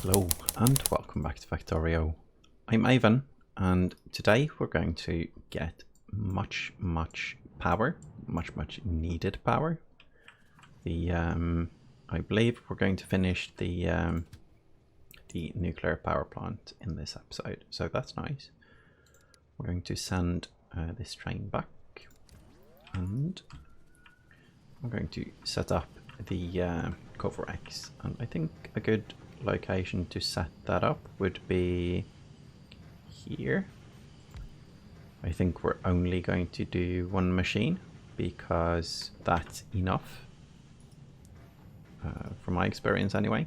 Hello and welcome back to Factorio. I'm Ivan and today we're going to get much power, much needed power. I believe we're going to finish the nuclear power plant in this episode, so that's nice. We're going to send this train back and I'm going to set up the cover X, and I think a good location to set that up would be here. I think we're only going to do one machine because that's enough, from my experience anyway.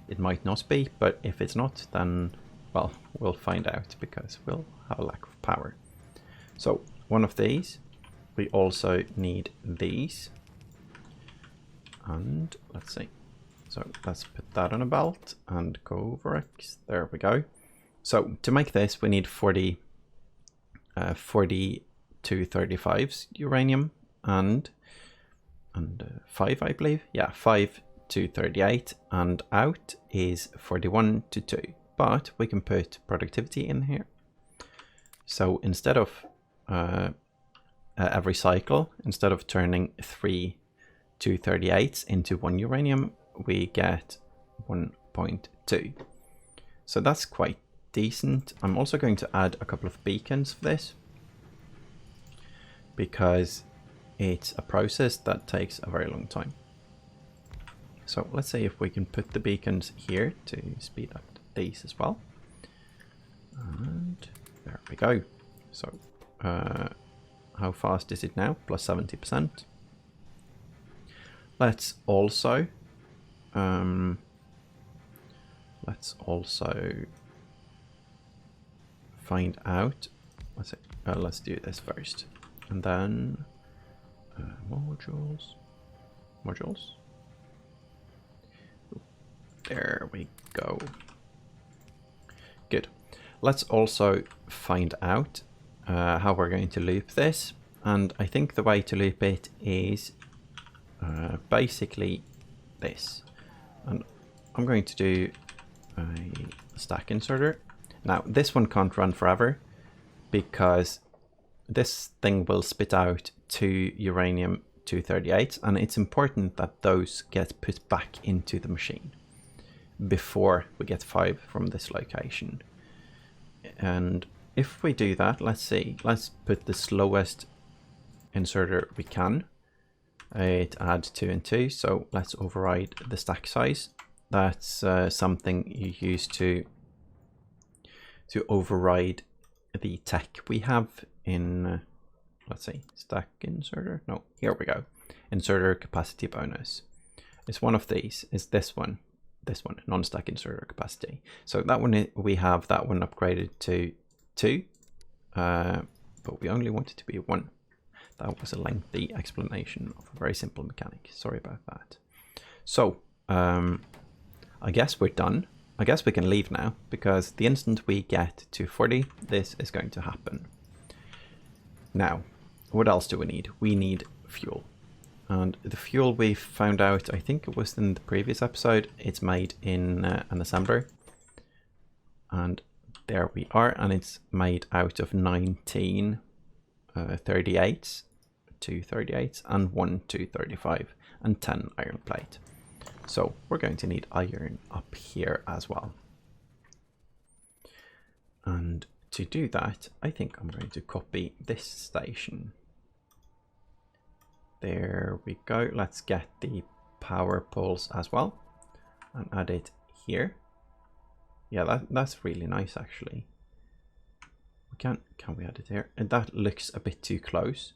It might not be, but if it's not, then well, we'll find out because we'll have a lack of power. So one of these. We also need these, and let's see. So let's put that on a belt and go over X. There we go. So to make this, we need 40 235s uranium and 5, I believe. Yeah, 5 238, and out is 41 to 2. But we can put productivity in here. So instead of every cycle, instead of turning 3 238s into 1 uranium, we get 1.2. So that's quite decent. I'm also going to add a couple of beacons for this because it's a process that takes a very long time. So let's see if we can put the beacons here to speed up these as well. And there we go. So how fast is it now? Plus 70%. Let's also find out. Let's do this first, and then modules. There we go. Good. Let's also find out how we're going to loop this, and I think the way to loop it is basically this. And I'm going to do a stack inserter. Now this one can't run forever because this thing will spit out 2 uranium 238s, and it's important that those get put back into the machine before we get 5 from this location. And if we do that, let's see, let's put the slowest inserter we can. It adds 2 and 2, so let's override the stack size. That's something you use to override the tech we have in, let's see, stack inserter. No, here we go. Inserter capacity bonus. It's one of these. It's this one, non-stack inserter capacity. So that one, we have that one upgraded to 2, but we only want it to be 1. That was a lengthy explanation of a very simple mechanic. Sorry about that. So I guess we're done. I guess we can leave now because the instant we get to 40, this is going to happen. Now, what else do we need? We need fuel. And the fuel we found out, I think it was in the previous episode, it's made in an assembler. And there we are, and it's made out of 19 38s, 238s, and 1 235, and 10 iron plate. So we're going to need iron up here as well. And to do that, I think I'm going to copy this station. There we go. Let's get the power poles as well and add it here. Yeah, that's really nice actually. Can we add it here? And that looks a bit too close.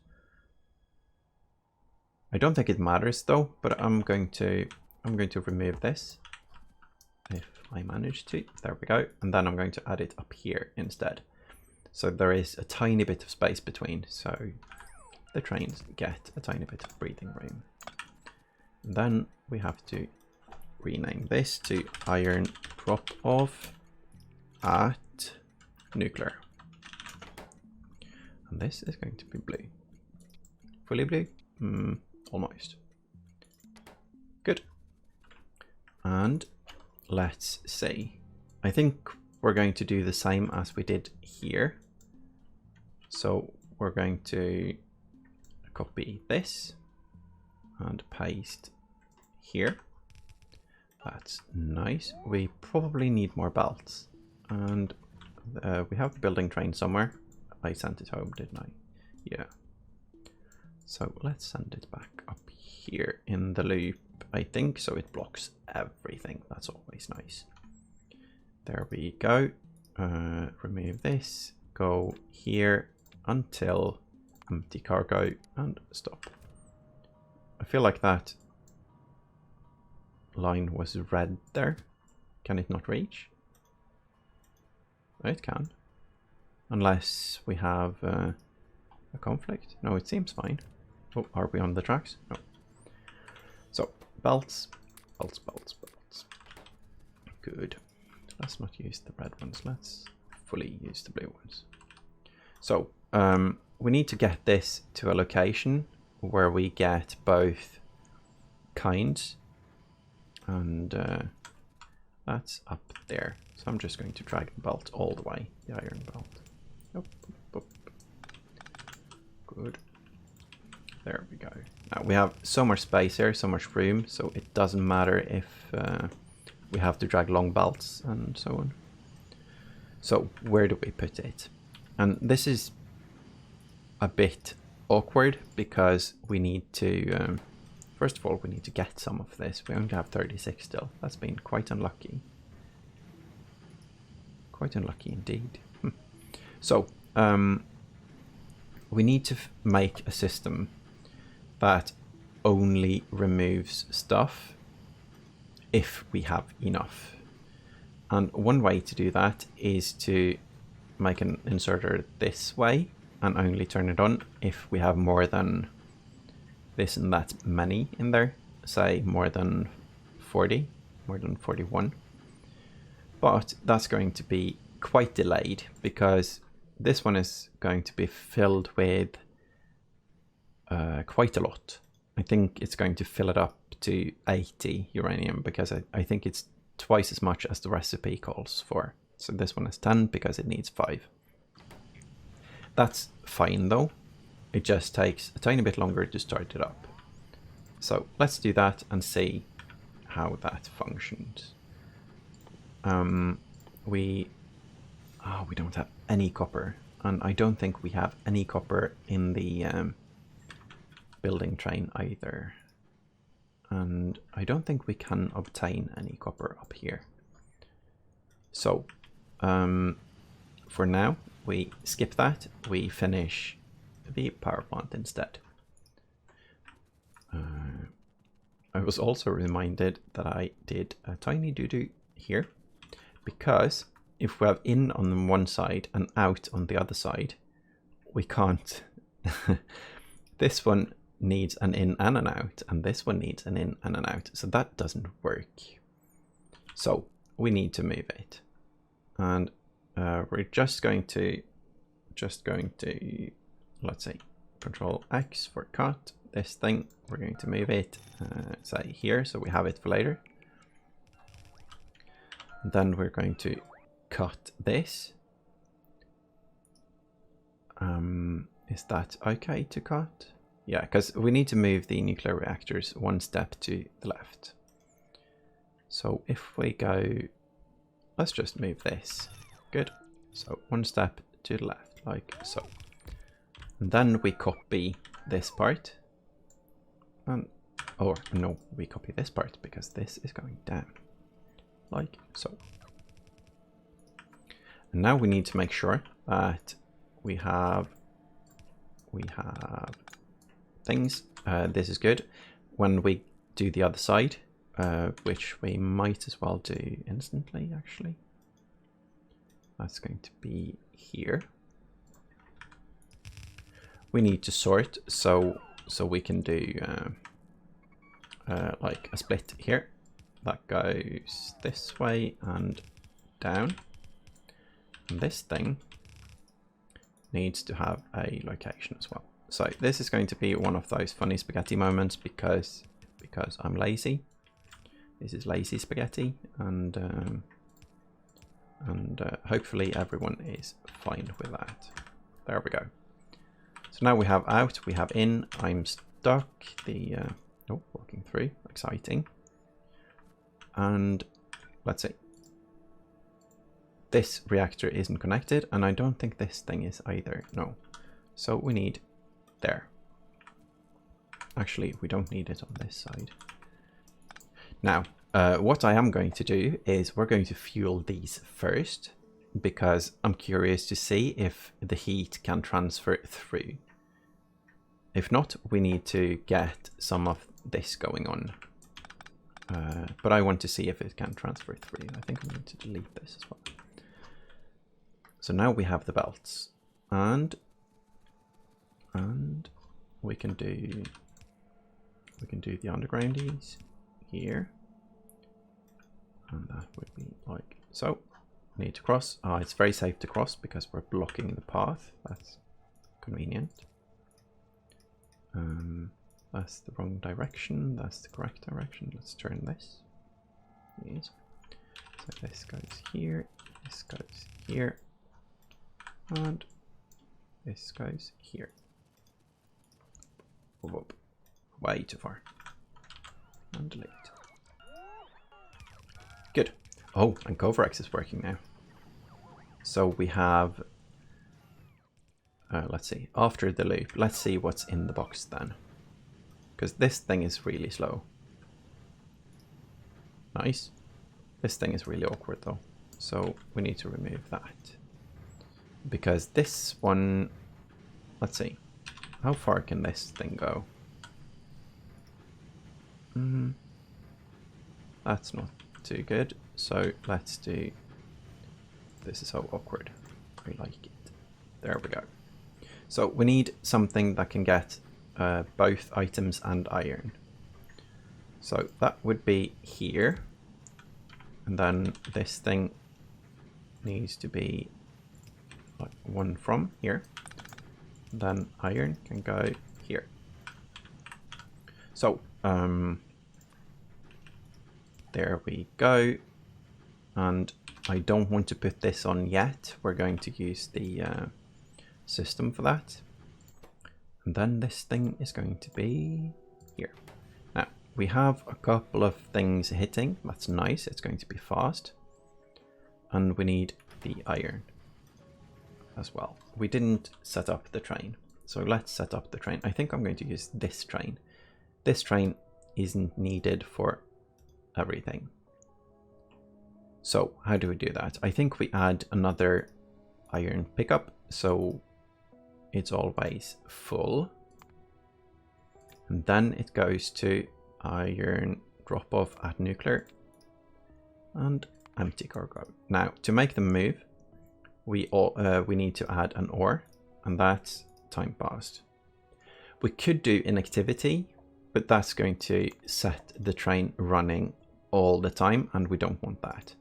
I don't think it matters though, but I'm going to remove this if I manage to. There we go. And then I'm going to add it up here instead. So there is a tiny bit of space between, so the trains get a tiny bit of breathing room. And then we have to rename this to iron drop off at nuclear. And this is going to be blue. Fully blue? Almost. Good. And let's see. I think we're going to do the same as we did here. So we're going to copy this and paste here. That's nice. We probably need more belts, and we have the building train somewhere. I sent it home, didn't I? Yeah. So let's send it back up here in the loop, I think, so it blocks everything. That's always nice. There we go. Remove this, go here until empty cargo, and stop. I feel like that line was red there. Can it not reach? It can. Unless we have a conflict. No, it seems fine. Oh, are we on the tracks? No. So, belts, belts, belts, belts. Good. Let's not use the red ones. Let's fully use the blue ones. So, we need to get this to a location where we get both kinds. And that's up there. So I'm just going to drag the belt all the way. The iron belt. Up, up, up. Good. There we go. Now we have so much space here, so much room, so it doesn't matter if we have to drag long belts and so on. So where do we put it? And this is a bit awkward because we need to, first of all, we need to get some of this. We only have 36 still. That's been quite unlucky. Quite unlucky indeed. So, we need to make a system that only removes stuff if we have enough. And one way to do that is to make an inserter this way and only turn it on if we have more than this and that many in there, say more than 40, more than 41. But that's going to be quite delayed because this one is going to be filled with quite a lot. I think it's going to fill it up to 80 uranium because I think it's twice as much as the recipe calls for. So this one is 10 because it needs 5. That's fine though. It just takes a tiny bit longer to start it up. So let's do that and see how that functions. We don't have any copper, and I don't think we have any copper in the building train either. And I don't think we can obtain any copper up here. So for now, we skip that. We finish the power plant instead. I was also reminded that I did a tiny doo-doo here, because if we have in on one side and out on the other side, we can't. This one needs an in and an out, and this one needs an in and an out, so that doesn't work. So we need to move it, and we're just going to let's say Control X for cut. This thing, we're going to move it say here, so we have it for later. And then we're going to cut this. Is that okay to cut? Yeah, because we need to move the nuclear reactors one step to the left. So if we go, let's just move this. Good. So one step to the left, like so. And then we copy this part. Or no, we copy this part because this is going down, like so. And now we need to make sure that we have things. This is good. When we do the other side, which we might as well do instantly, actually. That's going to be here. We need to sort, so we can do like a split here. That goes this way and down. And this thing needs to have a location as well. So this is going to be one of those funny spaghetti moments because I'm lazy. This is lazy spaghetti, and And hopefully everyone is fine with that. There we go. So now we have out, we have in. I'm stuck. Oh, walking through, exciting. And let's see. This reactor isn't connected, and I don't think this thing is either. No. So we need there. Actually, we don't need it on this side. Now, what I am going to do is we're going to fuel these first, because I'm curious to see if the heat can transfer through. If not, we need to get some of this going on. But I want to see if it can transfer through. I think I'm going to delete this as well. So now we have the belts, and we can do the undergroundies here, and that would be like so. Need to cross. It's very safe to cross because we're blocking the path. That's convenient. That's the wrong direction. That's the correct direction. Let's turn this. Yes. So this goes here. This goes here. And this goes here. Whoop. Way too far. And delete. Good. Oh, and Coverx is working now. So we have, let's see, after the loop, let's see what's in the box then. Because this thing is really slow. Nice. This thing is really awkward though. So we need to remove that. Because this one, let's see, how far can this thing go? That's not too good. So let's do, this is so awkward. I like it. There we go. So we need something that can get both items and iron. So that would be here. And then this thing needs to be like one from here. And then iron can go here. So there we go. And I don't want to put this on yet. We're going to use the system for that. And then this thing is going to be here. Now, we have a couple of things hitting. That's nice. It's going to be fast. And we need the iron as well. We didn't set up the train. So let's set up the train. I think I'm going to use this train. This train isn't needed for everything. So how do we do that? I think we add another iron pickup, so it's always full. And then it goes to iron drop off at nuclear and empty cargo. Now to make them move, we need to add an ore, and that's time passed. We could do inactivity, but that's going to set the train running all the time, and we don't want that.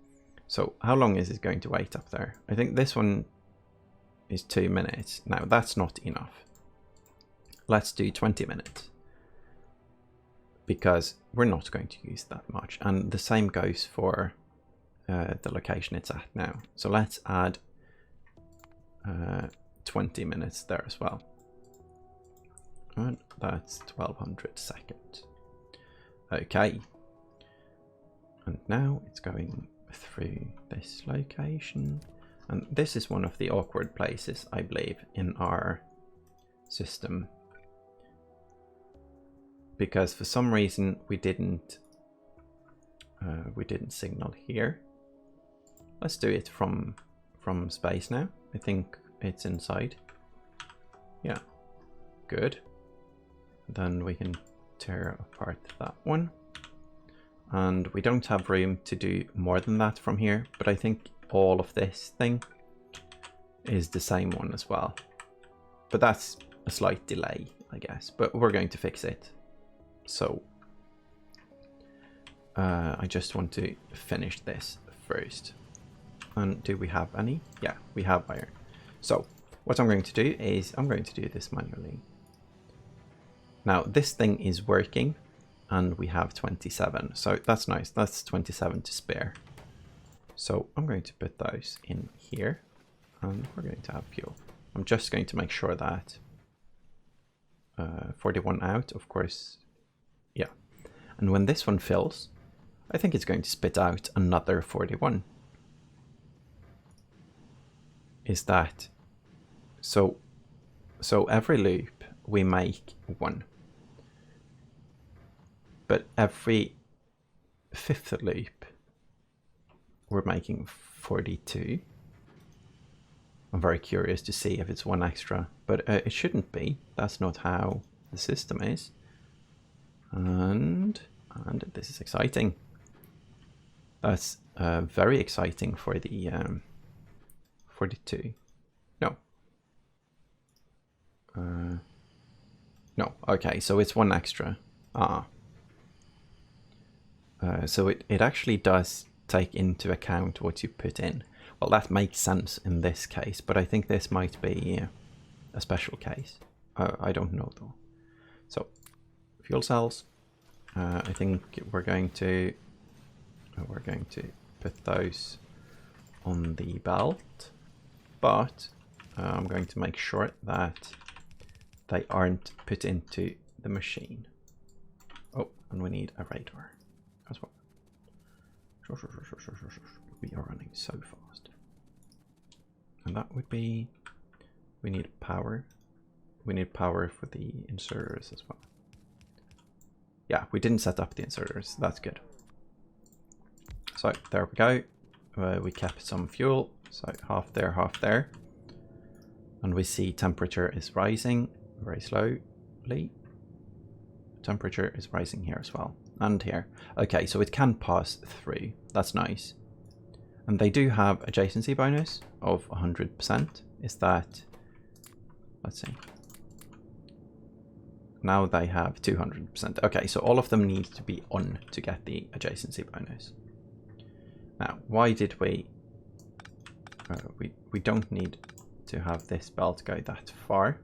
So how long is it going to wait up there? I think this one is 2 minutes. Now that's not enough. Let's do 20 minutes. Because we're not going to use that much. And the same goes for the location it's at now. So let's add 20 minutes there as well. And that's 1200 seconds. Okay. And now it's going through this location, and this is one of the awkward places, I believe, in our system, because for some reason we didn't signal here. Let's do it from space now. I think it's inside. Yeah, good. Then we can tear apart that one. And we don't have room to do more than that from here, but I think all of this thing is the same one as well. But that's a slight delay, I guess, but we're going to fix it. So I just want to finish this first. And do we have any? Yeah, we have iron. So what I'm going to do is I'm going to do this manually. Now this thing is working. And we have 27, so that's nice. That's 27 to spare. So I'm going to put those in here, and we're going to have fuel. I'm just going to make sure that 41 out, of course, yeah. And when this one fills, I think it's going to spit out another 41. Is that so? So every loop we make 1, but every 5th loop we're making 42. I'm very curious to see if it's 1 extra, but it shouldn't be. That's not how the system is. And this is exciting. That's very exciting for the 42. No. No. Okay, so it's 1 extra. So it actually does take into account what you put in. Well, that makes sense in this case, but I think this might be a special case. I don't know though. So, fuel cells. I think we're going to put those on the belt, but I'm going to make sure that they aren't put into the machine. Oh, and we need a radar as well. We are running so fast. And that would be, we need power. We need power for the inserters as well. Yeah, we didn't set up the inserters. That's good. So there we go. We kept some fuel. So half there, half there. And we see temperature is rising very slowly. Temperature is rising here as well. And here. Okay, so it can pass through. That's nice. And they do have adjacency bonus of 100%. Is that... Let's see. Now they have 200%. Okay, so all of them need to be on to get the adjacency bonus. Now, why did we don't need to have this belt go that far.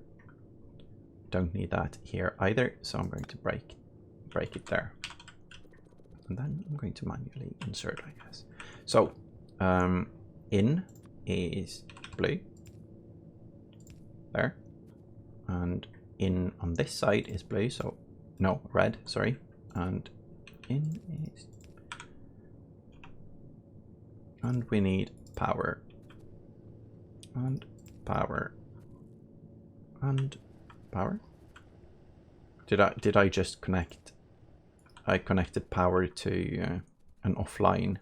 Don't need that here either, so I'm going to break it there. And then I'm going to manually insert, I guess. So, in is blue. There. And in on this side is blue, so no, red, sorry. And in is, and we need power and power and power. Did I just connect? I connected power to an offline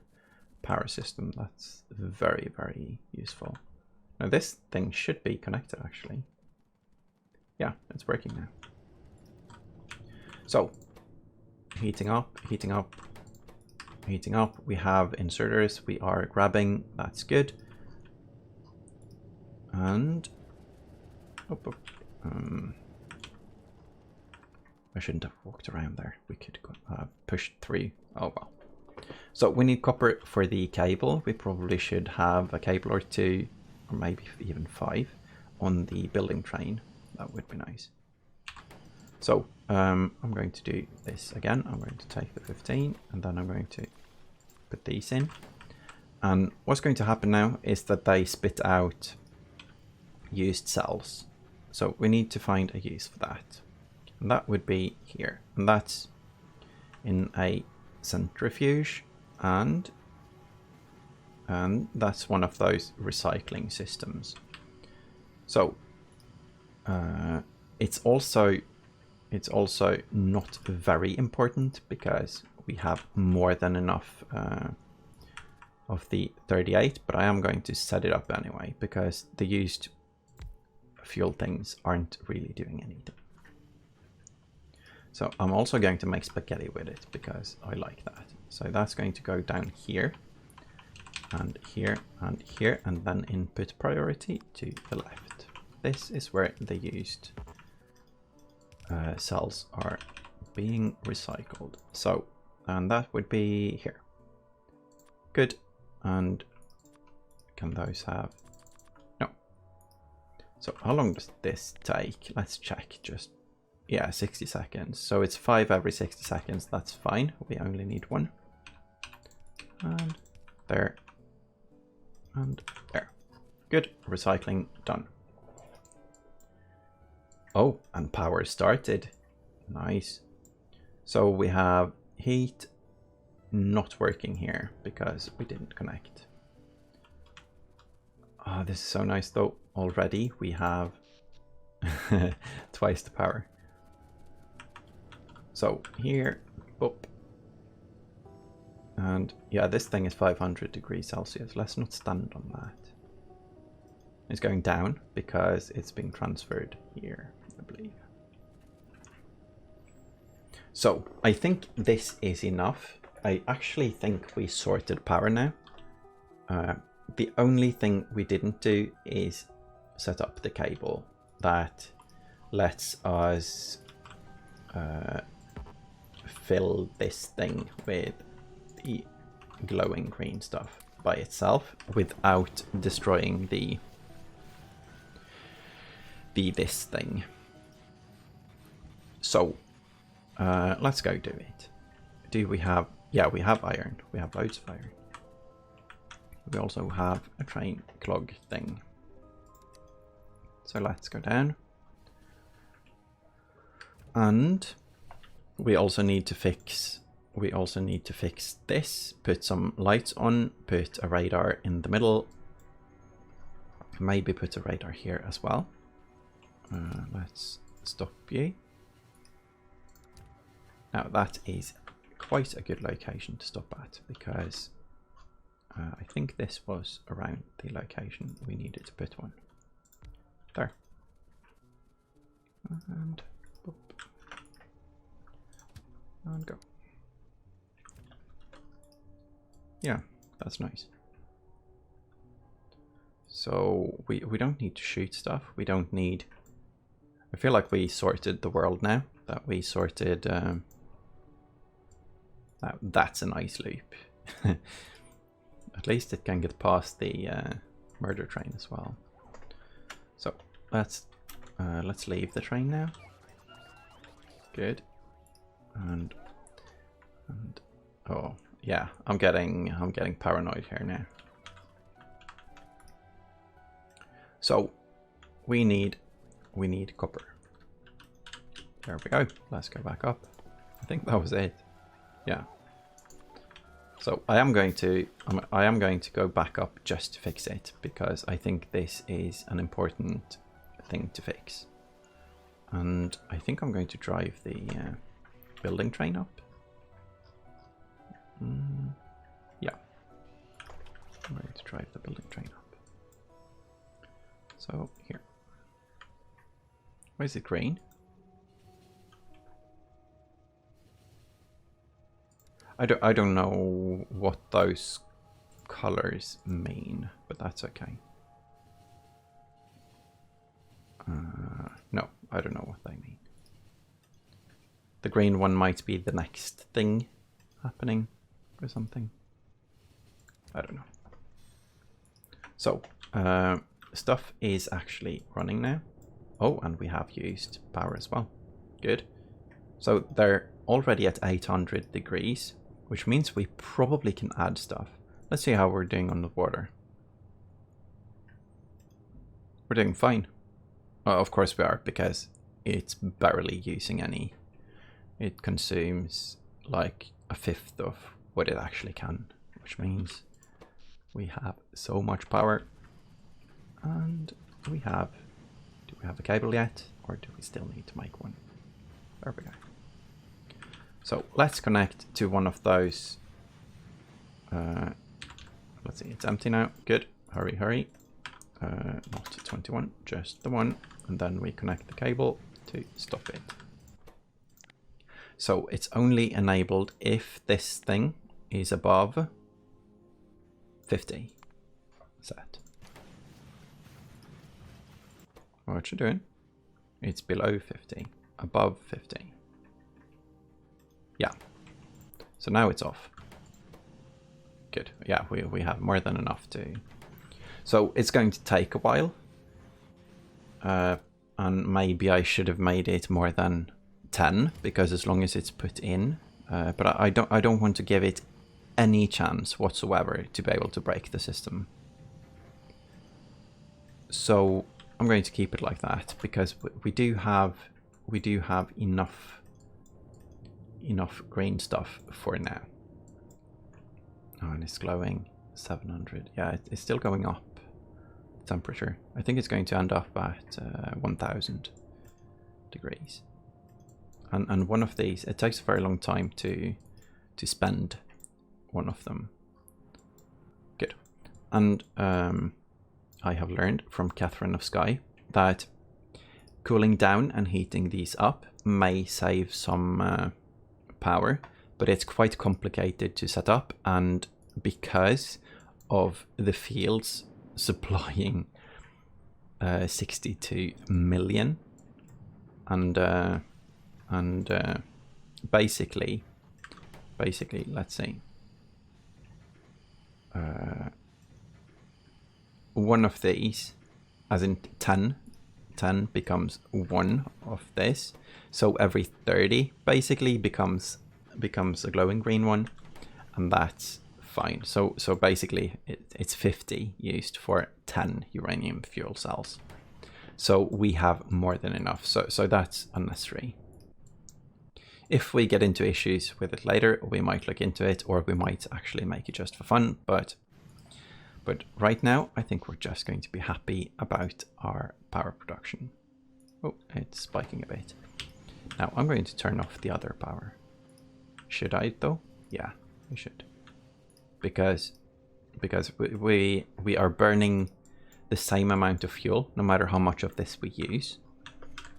power system. That's very, very useful. Now this thing should be connected actually. Yeah, it's working now. So, heating up, heating up, heating up. We have inserters. We are grabbing. That's good. And I shouldn't have walked around there. We could push through. Oh well. So we need copper for the cable. We probably should have a cable or 2, or maybe even 5, on the building train. That would be nice. So I'm going to do this again. I'm going to take the 15 and then I'm going to put these in. And what's going to happen now is that they spit out used cells. So we need to find a use for that. And that would be here. And that's in a centrifuge, and that's one of those recycling systems. So it's also not very important because we have more than enough of the 38, but I am going to set it up anyway because the used fuel things aren't really doing anything. So I'm also going to make spaghetti with it because I like that. So that's going to go down here and here and here, and then input priority to the left. This is where the used cells are being recycled. So, and that would be here. Good. And can those have... No. So how long does this take? Let's check. Just, yeah, 60 seconds. So it's 5 every 60 seconds. That's fine. We only need 1. And there. And there. Good. Recycling done. Oh, and power started. Nice. So we have heat not working here because we didn't connect. Oh, this is so nice though. Already we have twice the power. So here, up. And yeah, this thing is 500 degrees Celsius. Let's not stand on that. It's going down because it's being transferred here, I believe. So I think this is enough. I actually think we sorted power now. The only thing we didn't do is set up the cable that lets us fill this thing with the glowing green stuff by itself without destroying this thing. So let's go do it. Do we have... Yeah, we have iron. We have loads of iron. We also have a train clog thing. So let's go down. And we also need to fix this, put some lights on, put a radar in the middle, maybe put a radar here as well. Let's stop you. Now that is quite a good location to stop at because I think this was around the location we needed to put one. There. And boop. And go. Yeah, that's nice. So we don't need to shoot stuff. We don't need... I feel like we sorted the world now. That we sorted... that's a nice loop. At least it can get past the murder train as well. So let's leave the train now. Good. And oh yeah, I'm getting paranoid here now. So we need copper. There we go. Let's go back up. I think that was it. Yeah. So I am going to go back up just to fix it because I think this is an important thing to fix. And I think I'm going to drive the building train up. Yeah. I'm going to drive the building train up. So here. Why is it green? I don't know what those colors mean, but that's okay. No, I don't know what they mean. The green one might be the next thing happening or something. I don't know. So, stuff is actually running now. Oh, and we have used power as well. Good. So they're already at 800 degrees. Which means we probably can add stuff. Let's see how we're doing on the water. We're doing fine. Of course we are, because it's barely using any. It consumes like a fifth of what it actually can, which means we have so much power. And do we have a cable yet? Or do we still need to make one? There we go. So let's connect to one of those. Let's see, it's empty now. Good. Hurry, hurry. Not 21, just the one. And then we connect the cable to stop it. So it's only enabled if this thing is above 50 set. What you doing? It's below 50, above 50. Yeah, so now it's off. Good, yeah, we have more than enough to... So it's going to take a while. And maybe I should have made it more than 10, because as long as it's put in. But I don't want to give it any chance whatsoever to be able to break the system. So I'm going to keep it like that because we do have enough green stuff for now. Oh, and it's glowing 700. Yeah, it's still going up. Temperature. I think it's going to end up at 1000 degrees. And one of these, it takes a very long time to spend one of them. Good. And I have learned from Catherine of Sky that cooling down and heating these up may save some power, but it's quite complicated to set up, and because of the fields supplying 62 million and basically let's see, one of these, as in 10 becomes one of this, so every 30 basically becomes a glowing green one, and that's fine. So basically it's 50 used for 10 uranium fuel cells, so we have more than enough, so that's unnecessary. If we get into issues with it later, we might look into it, or we might actually make it just for fun, but right now I think we're just going to be happy about our power production. Oh, it's spiking a bit. Now I'm going to turn off the other power. Should I though? Yeah, we should. Because we are burning the same amount of fuel no matter how much of this we use.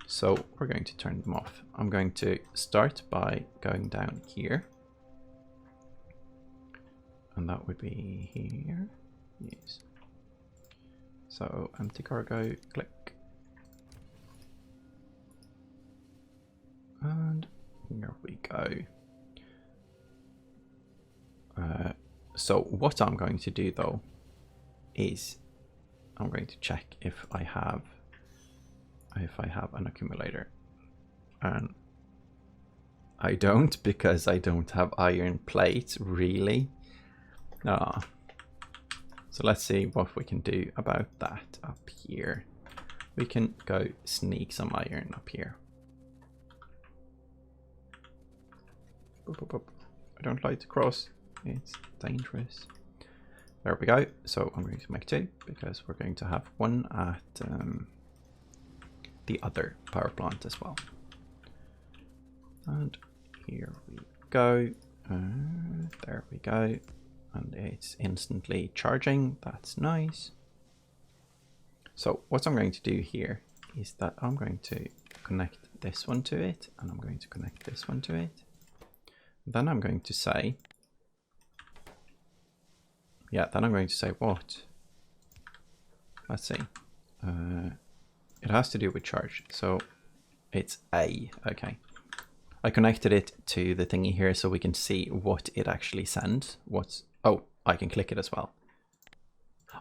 So we're going to turn them off. I'm going to start by going down here. And that would be here. Yes. So empty cargo, click. And here we go. So what I'm going to do though is I'm going to check if I have an accumulator, and I don't, because I don't have iron plates really. So let's see what we can do about that up here. We can go sneak some iron up here. Boop, boop, boop. I don't like to cross. It's dangerous. There we go. So I'm going to make 2 because we're going to have one at the other power plant as well. And here we go. There we go. And it's instantly charging. That's nice. So what I'm going to do here is that I'm going to connect this one to it, and I'm going to connect this one to it. Then I'm going to say, what? Let's see. It has to do with charge. So it's A. Okay. I connected it to the thingy here so we can see what it actually sends. Oh, I can click it as well.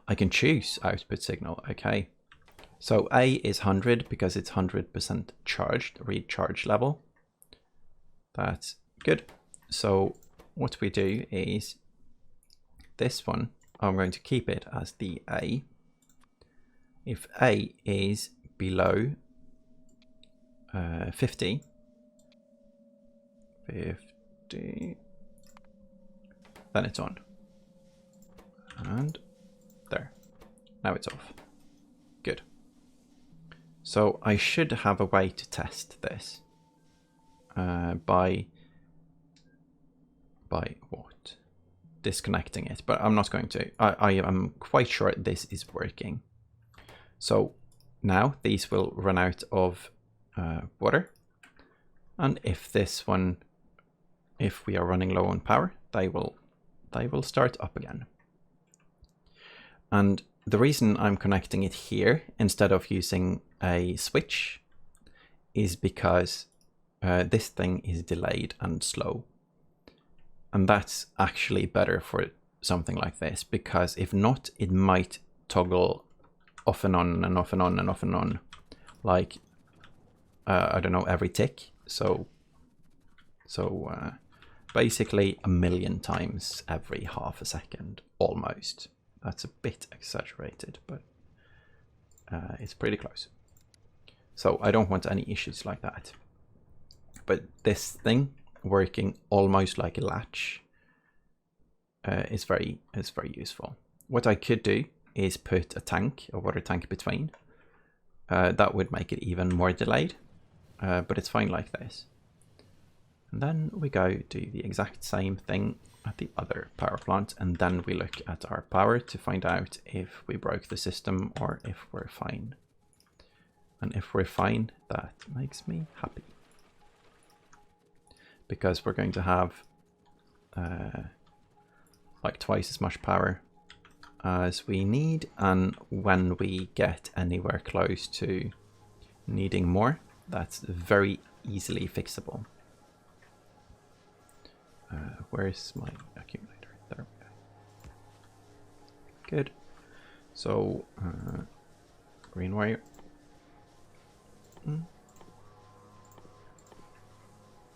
I can choose output signal. Okay. So A is 100 because it's 100% charged, read charge level. That's good. So what we do is this one, I'm going to keep it as the A. If A is below 50, then it's on. And there. Now it's off. Good. So I should have a way to test this by what? Disconnecting it, but I'm not going to. I am quite sure this is working. So now these will run out of water, and if we are running low on power, they will start up again. And the reason I'm connecting it here instead of using a switch is because this thing is delayed and slow. And that's actually better for something like this, because if not, it might toggle off and on and off and on and off and on, like, I don't know, every tick. So basically 1,000,000 times every half a second, almost. That's a bit exaggerated, but it's pretty close. So I don't want any issues like that. But this thing working almost like a latch is very useful. What I could do is put a tank, a water tank between. That would make it even more delayed, but it's fine like this. And then we go do the exact same thing at the other power plant, and then we look at our power to find out if we broke the system or if we're fine. And if we're fine, that makes me happy. Because we're going to have like twice as much power as we need, and when we get anywhere close to needing more, that's very easily fixable. Where's my accumulator? There we go. Good. So green wire.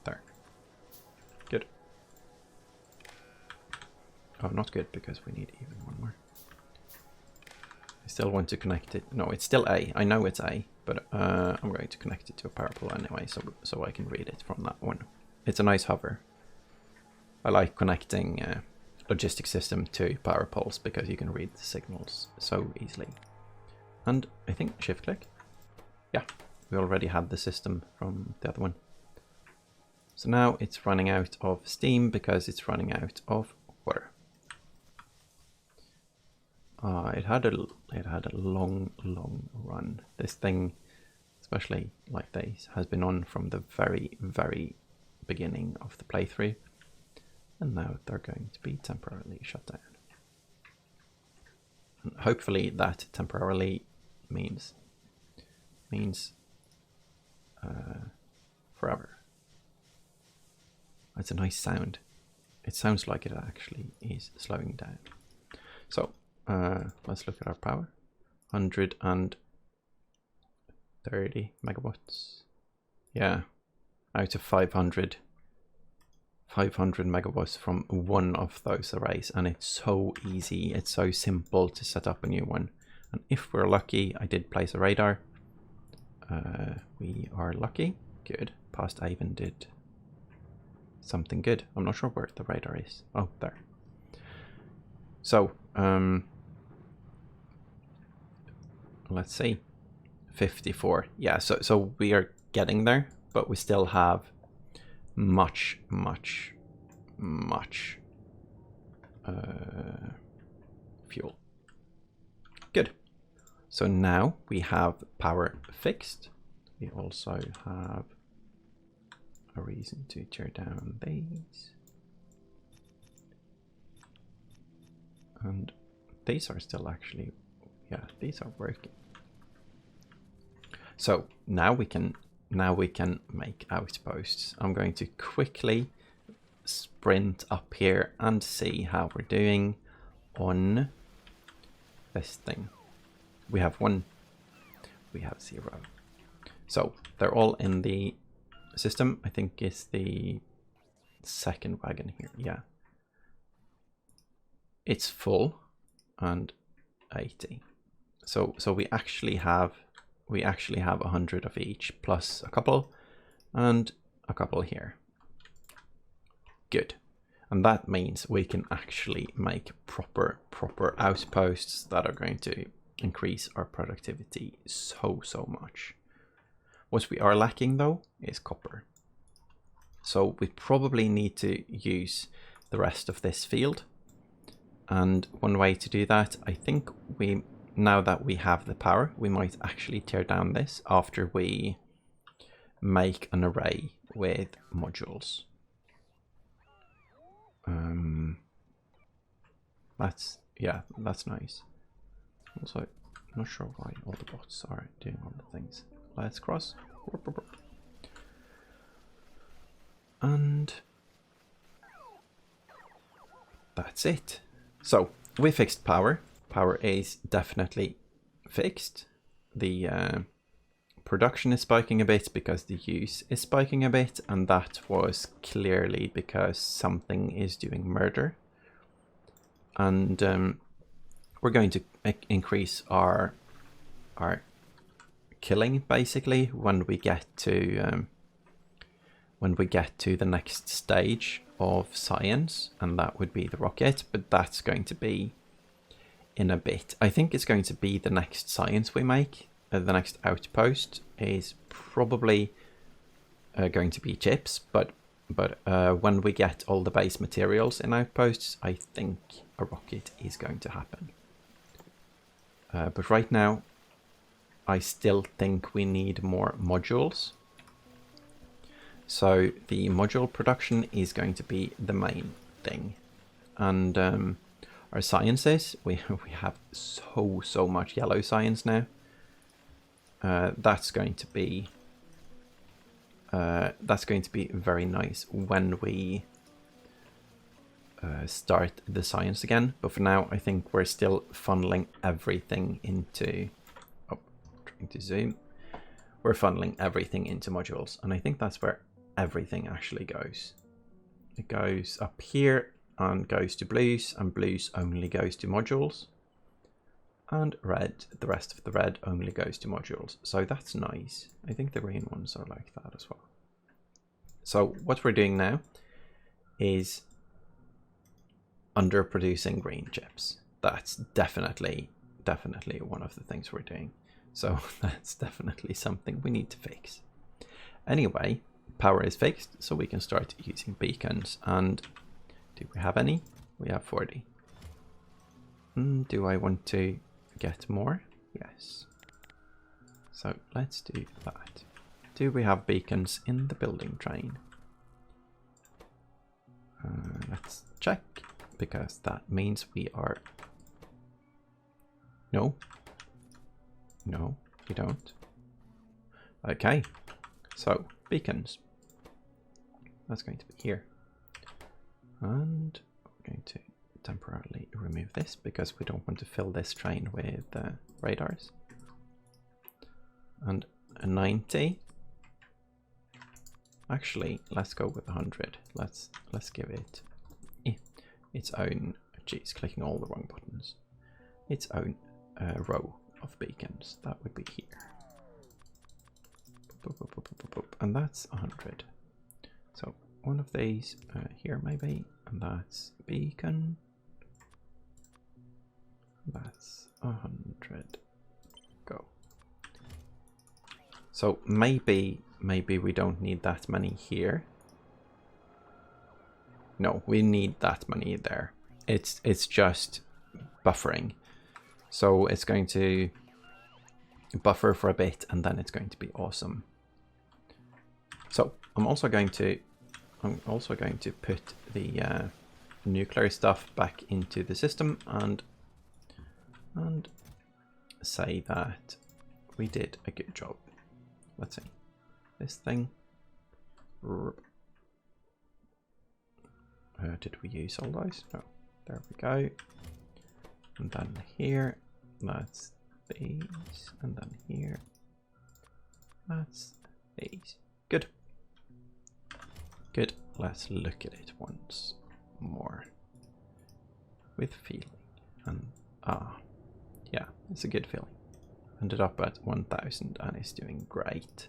There. Good. Oh, not good, because we need even one more. I still want to connect it. No, it's still A. I know it's A, but I'm going to connect it to a power pole anyway, so I can read it from that one. It's a nice hover. I like connecting logistic system to power poles because you can read the signals so easily. And I think shift click. Yeah, we already had the system from the other one. So now it's running out of steam because it's running out of water. It had a long run. This thing, especially like this, has been on from the very beginning of the playthrough, and now they're going to be temporarily shut down. And hopefully that temporarily means forever. That's a nice sound. It sounds like it actually is slowing down. So let's look at our power. 130 megawatts. Yeah, out of 500 megawatts from one of those arrays, and it's so easy, it's so simple to set up a new one. And if we're lucky, I did place a radar. We are lucky. Good. Past I even did something good. I'm not sure where the radar is. Oh, there. So let's see. 54. Yeah, so we are getting there, but we still have much fuel. Good. So now we have power fixed. We also have a reason to tear down these. And these are still actually, yeah, these are working. So now we can make outposts. I'm going to quickly sprint up here and see how we're doing on this thing. We have 1, we have 0. So they're all in the system. I think it's the second wagon here. Yeah, it's full and 80. So we actually have 100 of each plus a couple and a couple here. Good. And that means we can actually make proper outposts that are going to increase our productivity so much. What we are lacking though is copper. So we probably need to use the rest of this field. And one way to do that, I think now that we have the power, we might actually tear down this after we make an array with modules. That's nice. Also, I'm not sure why all the bots are doing all the things. Let's cross. And that's it. So we fixed power. Power is definitely fixed. The production is spiking a bit because the use is spiking a bit, and that was clearly because something is doing murder. And we're going to increase our are killing basically when we get to the next stage of science, and that would be the rocket, but that's going to be in a bit. I think it's going to be the next science we make. The next outpost is probably going to be chips, but when we get all the base materials in outposts, I think a rocket is going to happen. But right now, I still think we need more modules. So the module production is going to be the main thing. And our sciences, we have so much yellow science now. That's going to be very nice when we start the science again. But for now, I think we're still funneling everything into. Oh, trying to zoom. We're funneling everything into modules, and I think that's where everything actually goes. It goes up here and goes to blues, and blues only goes to modules. And red, the rest of the red only goes to modules. So that's nice. I think the green ones are like that as well. So what we're doing now is underproducing green chips. That's definitely one of the things we're doing. So that's definitely something we need to fix. Anyway, power is fixed, so we can start using beacons. And do we have any? We have 40. Do I want to get more? Yes. So let's do that. Do we have beacons in the building train? Let's check, because that means we are... No. No, we don't. Okay, so beacons. That's going to be here. And we're going to temporarily remove this because we don't want to fill this train with radars. And a 90. Actually, let's go with 100. Let's give it its own. Geez, clicking all the wrong buttons. Its own row of beacons. That would be here. And that's 100. So one of these here maybe, and that's beacon. That's 100. Go. So maybe we don't need that many here. No, we need that many there. It's just buffering. So it's going to buffer for a bit, and then it's going to be awesome. So I'm also going to put the nuclear stuff back into the system and say that we did a good job. Let's see. This thing. Did we use all those? No. There we go. And then here, that's these. And then here, that's these. Good. Good. Let's look at it once more with feeling. And yeah, it's a good feeling. Ended up at 1000 and is doing great.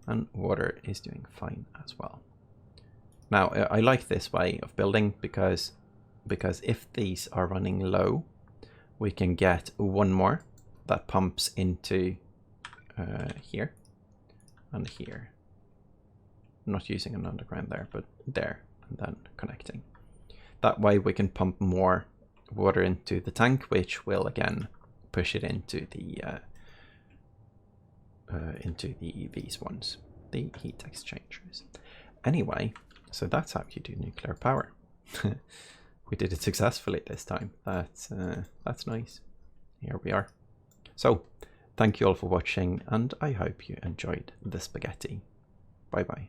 And water is doing fine as well. Now, I like this way of building because if these are running low, we can get one more that pumps into here and here. I'm not using an underground there, but there, and then connecting. That way we can pump more water into the tank, which will again push it into these ones, the heat exchangers. Anyway, so that's how you do nuclear power. We did it successfully this time. That's nice. Here we are. So, thank you all for watching, and I hope you enjoyed the spaghetti. Bye bye.